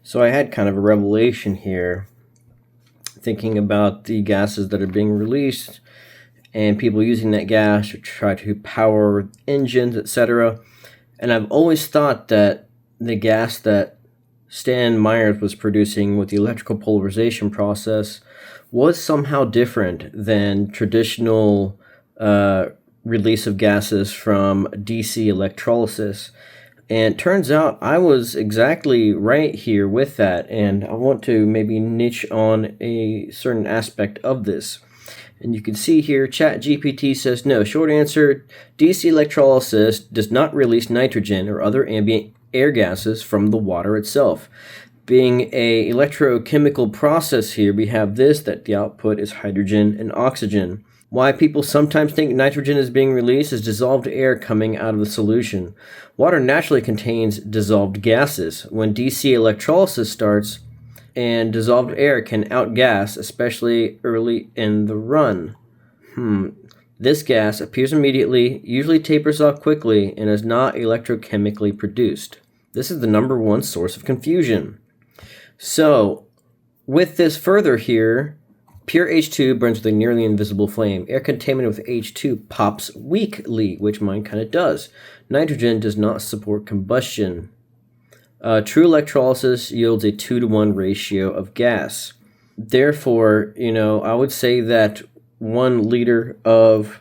So I had kind of a revelation here, thinking about the gases that are being released and people using that gas to try to power engines, etc. And I've always thought that the gas that Stan Myers was producing with the electrical polarization process was somehow different than traditional release of gases from DC electrolysis. And it turns out I was exactly right here with that, and I want to maybe niche on a certain aspect of this. And you can see here, ChatGPT says no. Short answer, DC electrolysis does not release nitrogen or other ambient air gases from the water itself. Being a electrochemical process here, we have this, that the output is hydrogen and oxygen. Why people sometimes think nitrogen is being released is dissolved air coming out of the solution. Water naturally contains dissolved gases. When DC electrolysis starts, and dissolved air can outgas, especially early in the run. This gas appears immediately, usually tapers off quickly, and is not electrochemically produced. This is the number one source of confusion. So, with this further here, pure H2 burns with a nearly invisible flame. Air contaminated with H2 pops weakly, which mine kind of does. Nitrogen does not support combustion. True electrolysis yields a 2-to-1 ratio of gas. Therefore, I would say that 1 liter of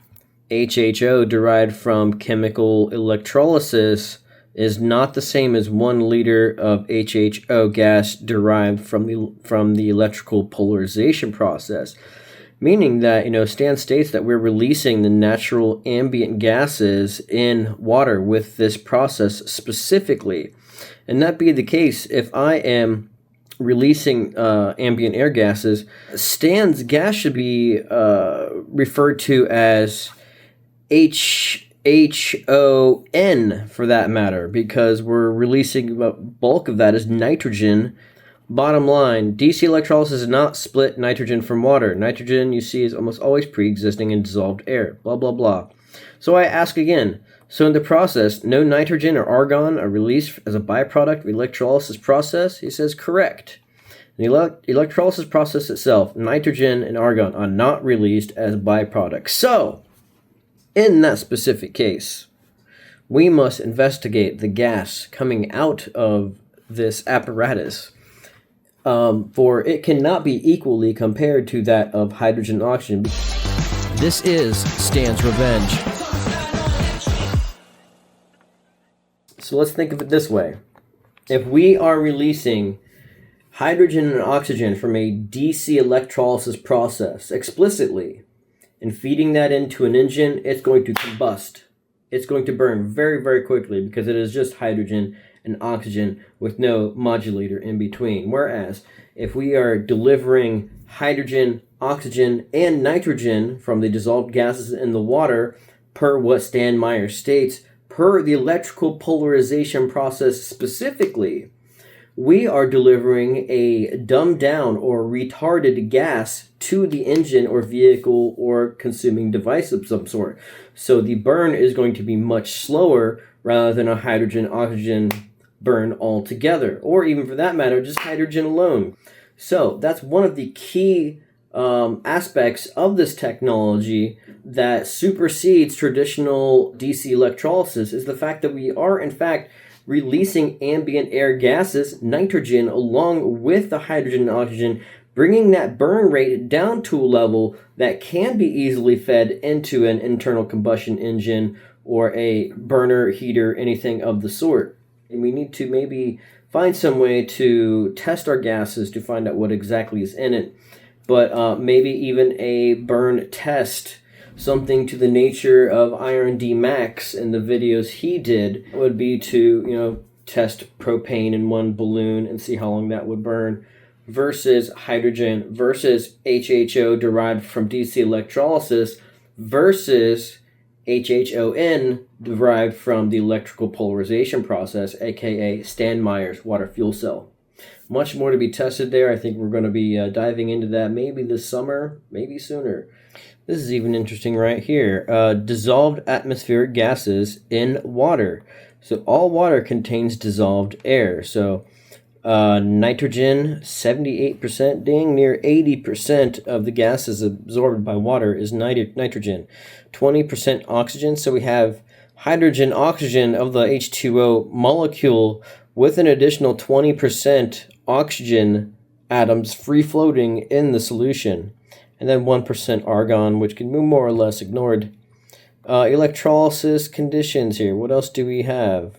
HHO derived from chemical electrolysis is not the same as 1 liter of HHO gas derived from the electrical polarization process. Meaning that, Stan states that we're releasing the natural ambient gases in water with this process specifically. And that being the case, if I am releasing ambient air gases, Stan's gas should be referred to as HHON for that matter, because we're releasing a bulk of that as nitrogen. Bottom line, DC electrolysis does not split nitrogen from water. Nitrogen, you see, is almost always pre-existing in dissolved air, blah, blah, blah. So I ask again, so in the process, no nitrogen or argon are released as a byproduct of the electrolysis process? He says correct. In the electrolysis process itself, nitrogen and argon are not released as byproducts. So, in that specific case, we must investigate the gas coming out of this apparatus, for it cannot be equally compared to that of hydrogen and oxygen. This is Stan's Revenge. So let's think of it this way. If we are releasing hydrogen and oxygen from a DC electrolysis process explicitly and feeding that into an engine, it's going to combust. It's going to burn very, very quickly because it is just hydrogen and oxygen with no modulator in between. Whereas if we are delivering hydrogen, oxygen, and nitrogen from the dissolved gases in the water, per what Stan Myers states, per the electrical polarization process specifically, we are delivering a dumbed down or retarded gas to the engine or vehicle or consuming device of some sort. So the burn is going to be much slower rather than a hydrogen-oxygen burn altogether, or even for that matter, just hydrogen alone. So that's one of the key aspects of this technology that supersedes traditional DC electrolysis, is the fact that we are in fact releasing ambient air gases, nitrogen, along with the hydrogen and oxygen, bringing that burn rate down to a level that can be easily fed into an internal combustion engine or a burner, heater, anything of the sort. And we need to maybe find some way to test our gases to find out what exactly is in it. But maybe even a burn test, something to the nature of Iron D Max in the videos he did, would be to, test propane in one balloon and see how long that would burn, versus hydrogen, versus HHO derived from DC electrolysis, versus HHON derived from the electrical polarization process, aka Stan Myers water fuel cell. Much more to be tested there. I think we're going to be diving into that maybe this summer, maybe sooner. This is even interesting right here. Dissolved atmospheric gases in water. So all water contains dissolved air. So Nitrogen, 78%, dang near 80% of the gases absorbed by water is nitrogen. 20% oxygen, so we have hydrogen, oxygen of the H2O molecule with an additional 20% oxygen atoms free floating in the solution. And then 1% argon, which can be more or less ignored. Electrolysis conditions here. What else do we have?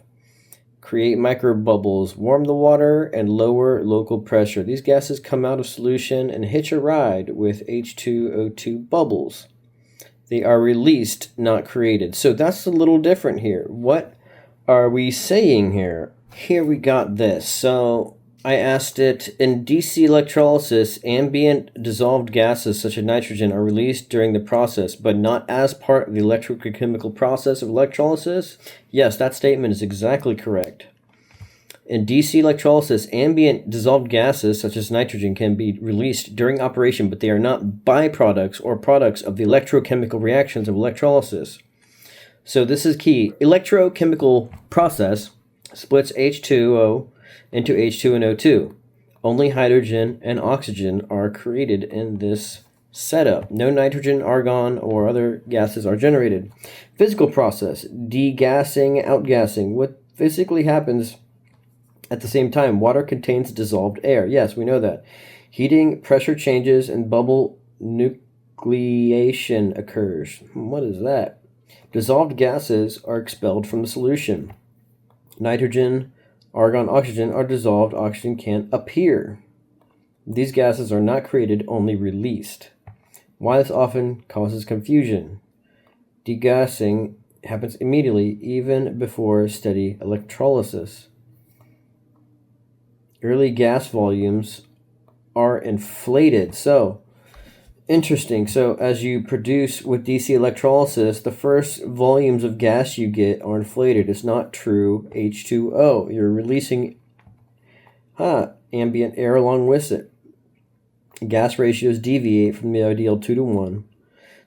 Create microbubbles, warm the water, and lower local pressure. These gases come out of solution and hitch a ride with H2O2 bubbles. They are released, not created. So that's a little different here. What are we saying here? Here we got this. So I asked it, in DC electrolysis, ambient dissolved gases such as nitrogen are released during the process, but not as part of the electrochemical process of electrolysis. Yes, that statement is exactly correct. In DC electrolysis, ambient dissolved gases such as nitrogen can be released during operation, but they are not byproducts or products of the electrochemical reactions of electrolysis. So this is key. Electrochemical process splits H2O into H2 and O2. Only hydrogen and oxygen are created in this setup. No nitrogen, argon, or other gases are generated. Physical process, degassing, outgassing. What physically happens at the same time? Water contains dissolved air. Yes, we know that. Heating, pressure changes, and bubble nucleation occurs. What is that? Dissolved gases are expelled from the solution. Nitrogen, argon, oxygen are dissolved. Oxygen can't appear. These gases are not created, only released. Why this often causes confusion. Degassing happens immediately, even before steady electrolysis. Early gas volumes are inflated. So, interesting. So, as you produce with DC electrolysis, the first volumes of gas you get are inflated. It's not true H2O. You're releasing ambient air along with it. Gas ratios deviate from the ideal 2-to-1.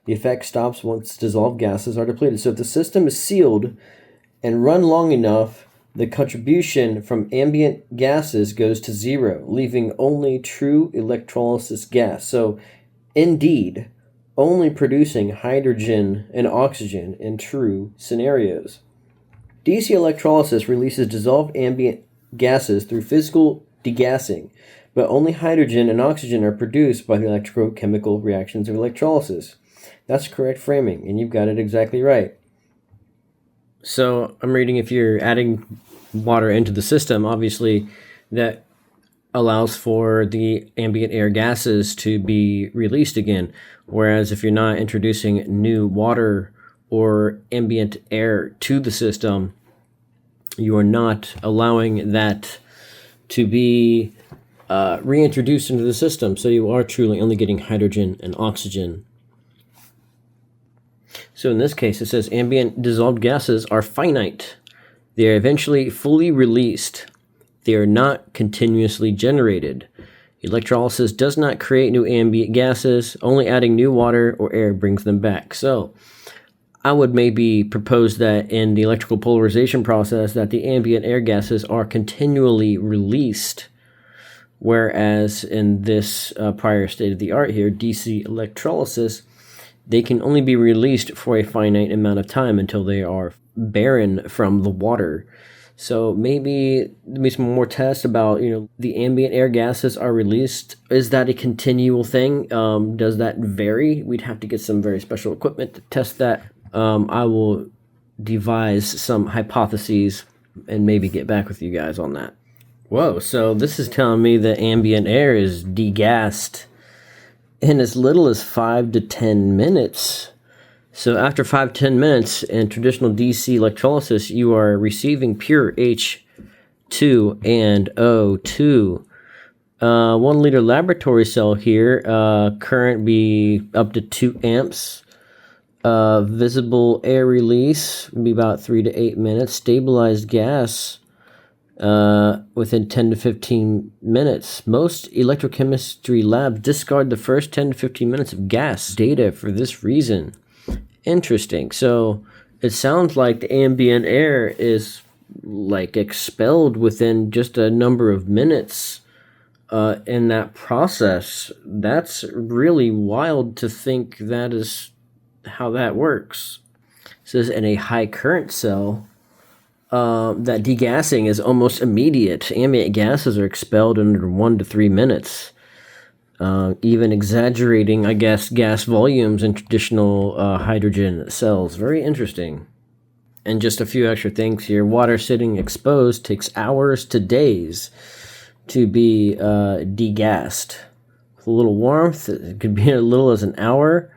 The effect stops once dissolved gases are depleted. So, if the system is sealed and run long enough, the contribution from ambient gases goes to zero, leaving only true electrolysis gas. So, indeed, only producing hydrogen and oxygen in true scenarios. DC electrolysis releases dissolved ambient gases through physical degassing, but only hydrogen and oxygen are produced by the electrochemical reactions of electrolysis. That's correct framing, and you've got it exactly right. So I'm reading, if you're adding water into the system, obviously that allows for the ambient air gases to be released again. Whereas if you're not introducing new water or ambient air to the system, you are not allowing that to be reintroduced into the system. So you are truly only getting hydrogen and oxygen. So in this case, it says ambient dissolved gases are finite. They are eventually fully released. They are not continuously generated. Electrolysis does not create new ambient gases. Only adding new water or air brings them back. So I would maybe propose that in the electrical polarization process that the ambient air gases are continually released, whereas in this prior state of the art here, DC electrolysis, they can only be released for a finite amount of time until they are barren from the water. So maybe some more tests about, the ambient air gases are released. Is that a continual thing? Does that vary? We'd have to get some very special equipment to test that. I will devise some hypotheses and maybe get back with you guys on that. Whoa, so this is telling me that ambient air is degassed in as little as 5 to 10 minutes. So after 5 to 10 minutes in traditional DC electrolysis, you are receiving pure H2 and O2. 1 liter laboratory cell here, current be up to 2 amps. Visible air release be about 3 to 8 minutes. Stabilized gas within 10 to 15 minutes. Most electrochemistry labs discard the first 10 to 15 minutes of gas data for this reason. Interesting. So it sounds like the ambient air is like expelled within just a number of minutes in that process. That's really wild to think that is how that works. It says in a high current cell, that degassing is almost immediate. Ambient gases are expelled in under 1 to 3 minutes, even exaggerating, I guess, gas volumes in traditional hydrogen cells. Very interesting. And just a few extra things here. Water sitting exposed takes hours to days to be degassed. With a little warmth, it could be as little as an hour.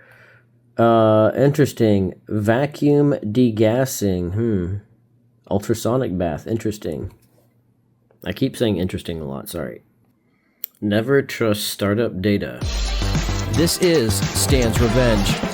Interesting. Vacuum degassing. Ultrasonic bath. Interesting. I keep saying interesting a lot. Sorry. Never trust startup data. This is Stan's Revenge.